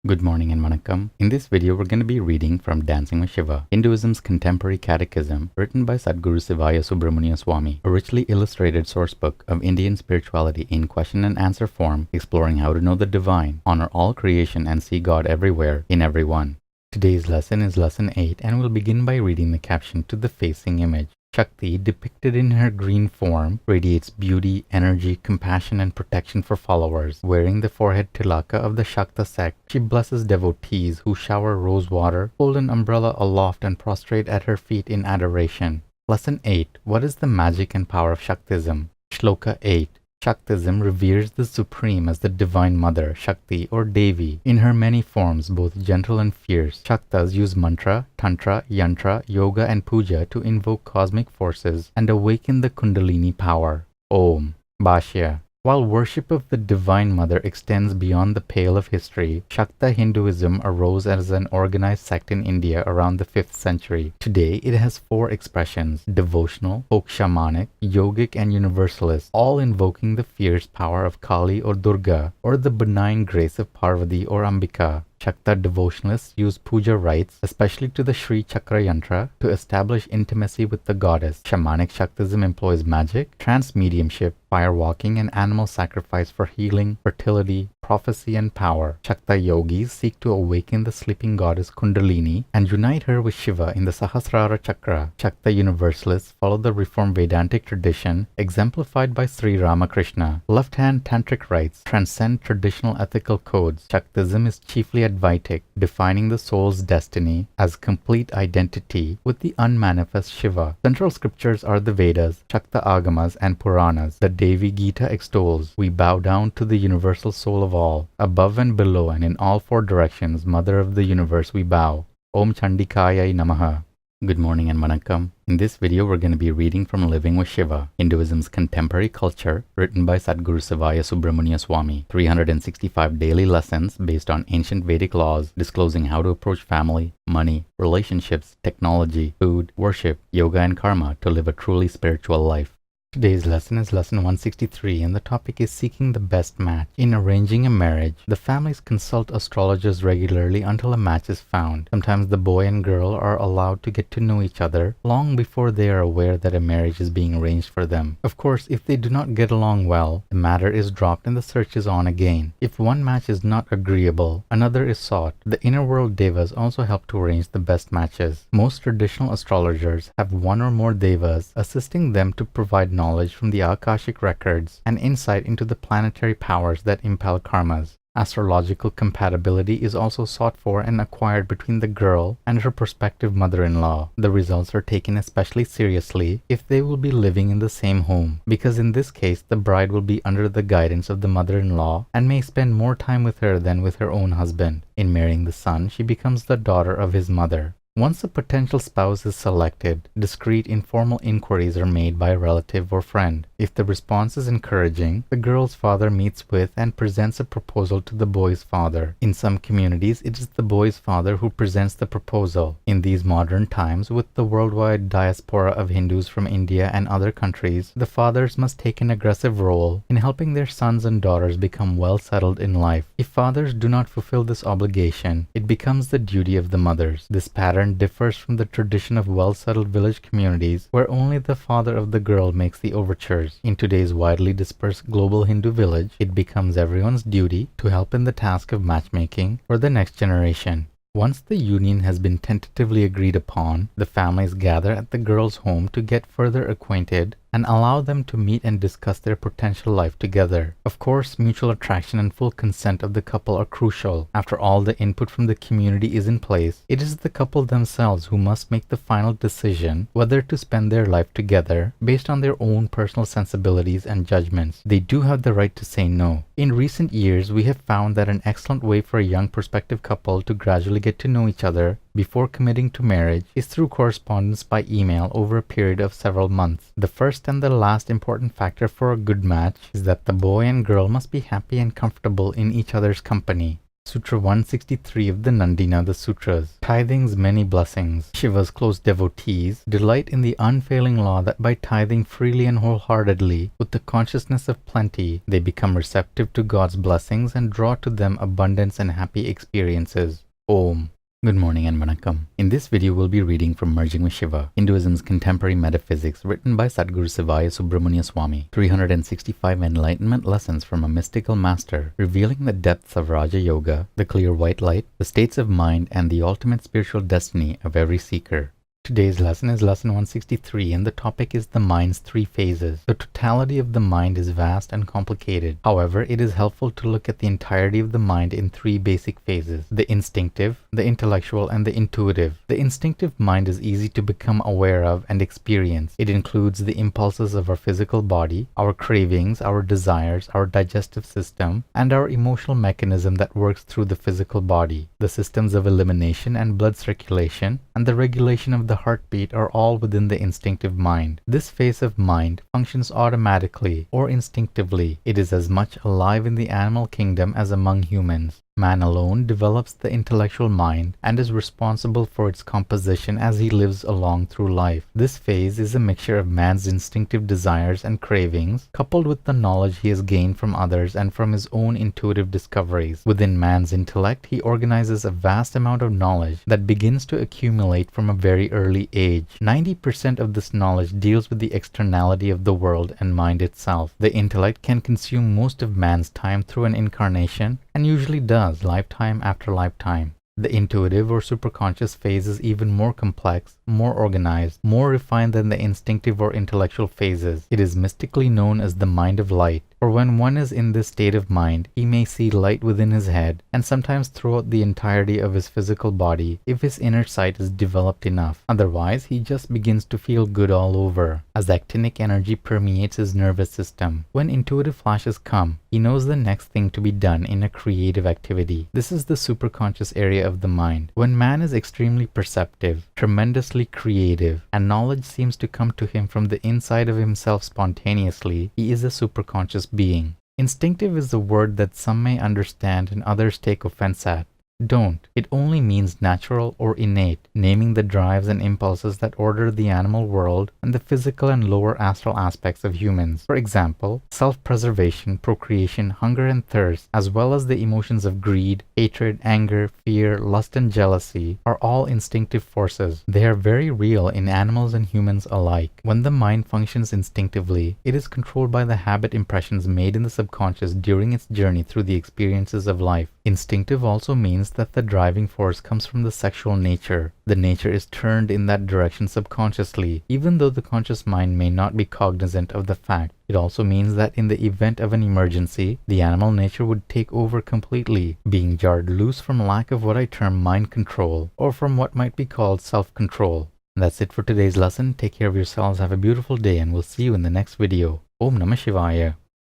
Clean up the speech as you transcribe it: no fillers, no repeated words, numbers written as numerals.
Good morning and vanakkam. In this video, we're going to be reading from Dancing with Shiva, Hinduism's contemporary catechism, written by Sadhguru Sivaya Subramania Swami, a richly illustrated sourcebook of Indian spirituality in question and answer form, exploring how to know the divine, honor all creation, and see God everywhere, in everyone. Today's lesson is lesson 8, and we'll begin by reading the caption to the facing image. Shakti, depicted in her green form, radiates beauty, energy, compassion, and protection for followers. Wearing the forehead tilaka of the Shakta sect, she blesses devotees who shower rose water, hold an umbrella aloft, and prostrate at her feet in adoration. Lesson 8. What is the magic and power of Shaktism? Shloka 8. Shaktism reveres the Supreme as the Divine Mother, Shakti or Devi, in her many forms, both gentle and fierce. Shaktas use mantra, tantra, yantra, yoga, and puja to invoke cosmic forces and awaken the kundalini power. Om. Bhashya. While worship of the Divine Mother extends beyond the pale of history, Shakta Hinduism arose as an organized sect in India around the 5th century. Today, it has 4 expressions: devotional, folk shamanic, yogic, and universalist, all invoking the fierce power of Kali or Durga, or the benign grace of Parvati or Ambika. Shakta devotionalists use puja rites, especially to the Sri Chakra yantra, to establish intimacy with the goddess. Shamanic Shaktism employs magic, trance mediumship, fire walking, and animal sacrifice for healing, fertility, prophecy, and power. Shakta yogis seek to awaken the sleeping goddess Kundalini and unite her with Shiva in the Sahasrara Chakra. Shakta universalists follow the reformed Vedantic tradition, exemplified by Sri Ramakrishna. Left-hand tantric rites transcend traditional ethical codes. Shaktism is chiefly Advaitic, defining the soul's destiny as complete identity with the unmanifest Shiva. Central scriptures are the Vedas, Shakta Agamas, and Puranas. The Devi Gita extols, "We bow down to the universal soul of all. Above and below and in all 4 directions, Mother of the universe, we bow. Om Chandikayai Namaha." Good morning and vanakkam. In this video, we're going to be reading from Living with Shiva, Hinduism's contemporary culture, written by Sadhguru Sivaya Subramania Swami. 365 daily lessons based on ancient Vedic laws, disclosing how to approach family, money, relationships, technology, food, worship, yoga, and karma to live a truly spiritual life. Today's lesson is lesson 163, and the topic is seeking the best match. In arranging a marriage, the families consult astrologers regularly until a match is found. Sometimes the boy and girl are allowed to get to know each other long before they are aware that a marriage is being arranged for them. Of course, if they do not get along well, the matter is dropped and the search is on again. If one match is not agreeable, another is sought. The inner world devas also help to arrange the best matches. Most traditional astrologers have one or more devas assisting them to provide knowledge from the akashic records and insight into the planetary powers that impel karmas. Astrological compatibility is also sought for and acquired between the girl and her prospective mother-in-law. The results are taken especially seriously if they will be living in the same home, because in this case the bride will be under the guidance of the mother-in-law and may spend more time with her than with her own husband. In marrying the son, she becomes the daughter of his mother. Once a potential spouse is selected, discreet informal inquiries are made by a relative or friend. If the response is encouraging, the girl's father meets with and presents a proposal to the boy's father. In some communities, it is the boy's father who presents the proposal. In these modern times, with the worldwide diaspora of Hindus from India and other countries, the fathers must take an aggressive role in helping their sons and daughters become well settled in life. If fathers do not fulfill this obligation, it becomes the duty of the mothers. This pattern differs from the tradition of well-settled village communities where only the father of the girl makes the overtures. In today's widely dispersed global Hindu village, it becomes everyone's duty to help in the task of matchmaking for the next generation. Once the union has been tentatively agreed upon, the families gather at the girl's home to get further acquainted and allow them to meet and discuss their potential life together. Of course, mutual attraction and full consent of the couple are crucial. After all the input from the community is in place, it is the couple themselves who must make the final decision whether to spend their life together based on their own personal sensibilities and judgments. They do have the right to say no. In recent years, we have found that an excellent way for a young prospective couple to gradually get to know each other before committing to marriage is through correspondence by email over a period of several months. The first and the last important factor for a good match is that the boy and girl must be happy and comfortable in each other's company. Sutra 163 of the Nandinada Sutras. Tithing's many blessings. Shiva's close devotees delight in the unfailing law that by tithing freely and wholeheartedly, with the consciousness of plenty, they become receptive to God's blessings and draw to them abundance and happy experiences. Om. Good morning and vanakkam. In this video, we'll be reading from Merging with Shiva, Hinduism's Contemporary Metaphysics, written by Sadhguru Sivaya Subramania Swami. 365 enlightenment lessons from a mystical master, revealing the depths of Raja Yoga, the clear white light, the states of mind, and the ultimate spiritual destiny of every seeker. Today's lesson is lesson 163, and the topic is the mind's three phases. The totality of the mind is vast and complicated. However, it is helpful to look at the entirety of the mind in three basic phases: the instinctive, the intellectual, and the intuitive. The instinctive mind is easy to become aware of and experience. It includes the impulses of our physical body, our cravings, our desires, our digestive system, and our emotional mechanism that works through the physical body. The systems of elimination and blood circulation, and the regulation of the heartbeat are all within the instinctive mind. This phase of mind functions automatically or instinctively. It is as much alive in the animal kingdom as among humans. Man alone develops the intellectual mind and is responsible for its composition as he lives along through life. This phase is a mixture of man's instinctive desires and cravings, coupled with the knowledge he has gained from others and from his own intuitive discoveries. Within man's intellect, he organizes a vast amount of knowledge that begins to accumulate from a very early age. 90% of this knowledge deals with the externality of the world and mind itself. The intellect can consume most of man's time through an incarnation, and usually does lifetime after lifetime. The intuitive or superconscious phase is even more complex, more organized, more refined than the instinctive or intellectual phases. It is mystically known as the mind of light. For when one is in this state of mind, he may see light within his head and sometimes throughout the entirety of his physical body if his inner sight is developed enough. Otherwise, he just begins to feel good all over, as actinic energy permeates his nervous system. When intuitive flashes come, he knows the next thing to be done in a creative activity. This is the superconscious area of the mind. When man is extremely perceptive, tremendously creative, and knowledge seems to come to him from the inside of himself spontaneously, he is a superconscious being. Instinctive is a word that some may understand and others take offense at. Don't. It only means natural or innate, naming the drives and impulses that order the animal world and the physical and lower astral aspects of humans. For example, self-preservation, procreation, hunger and thirst, as well as the emotions of greed, hatred, anger, fear, lust and jealousy are all instinctive forces. They are very real in animals and humans alike. When the mind functions instinctively, it is controlled by the habit impressions made in the subconscious during its journey through the experiences of life. Instinctive also means that the driving force comes from the sexual nature. The nature is turned in that direction subconsciously, even though the conscious mind may not be cognizant of the fact. It also means that in the event of an emergency, the animal nature would take over completely, being jarred loose from lack of what I term mind control, or from what might be called self-control. That's it for today's lesson. Take care of yourselves, have a beautiful day, and we'll see you in the next video. Om Namah Shivaya.